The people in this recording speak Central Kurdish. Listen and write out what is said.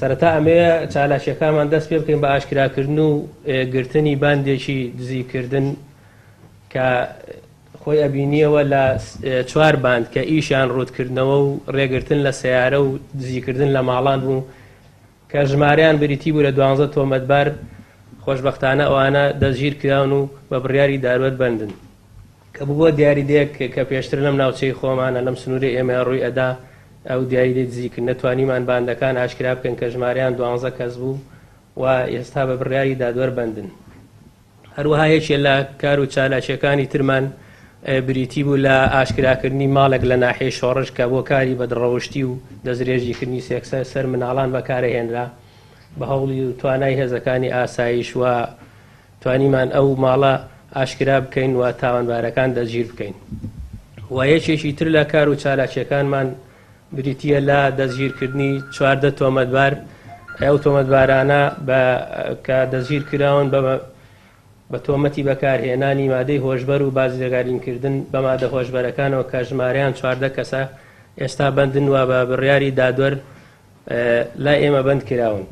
سەرەتا ئەمەیە چالاشیەکانمان دەست پێ بکەین بە ئاشکراکردن و گرتنی باندێکی دزیکردن کە خۆی ئەبینیەوە لە 4 باند کە ئیشیان ڕوودکردنەوە و ڕێگرتن لە سەیارە و دزیکردن لە ماڵان بوو کە ژمارەیان بریتی بوو لە 12 تۆمەتبار. خۆشبەختانە ئەوانە دەستگیر کراون و بە بڕیاری دارۆت بەندن کە بووە دیاریدەیەک کە پێشتر لەم ناوچەی خۆمانە لەم سنووری ئێمە ڕووی ئەدا. ئەو دیاریدەی دزیکردن نەتوانیمان باندەکان ئاشکرا بکەن کە ژمارەیان 12 کەس بوو و ئێستا بە بڕیاری دادوەر بەندن. هەروەها یەکێک لە کار و چالاکیەکانی ترمان بریتی بوو لە ئاشکراکردنی ماڵێک لە ناحیەی شۆڕش کە بۆ کاری بەدڕەوشتی و دەستدرێژیکردنی سێکسە سەر مناڵان بەکارهێنرا بە هەوڵی و توانای هێزەکانی ئاسایش و توانیمان ئەو ماڵە ئاشکرا بکەین و تاوانبارەکان دەستگیر بکەین. و یەکێکی تر لە کار و چالاکیەکانمان بریتیە لە دەستگیرکردنی 14 تۆمەتبار. ئەو تۆمەتبارانە کە دەستگیر کراون بە تۆمەتی بەکارهێنانی مادەی هۆشبەر و بازرگانیکردن بە مادە هۆشبەرەکانەوە کە ژمارەیان 14 کەسە ئێستا بەندن و بە بڕیاری دادوەر لای ئێمە بەند کراون.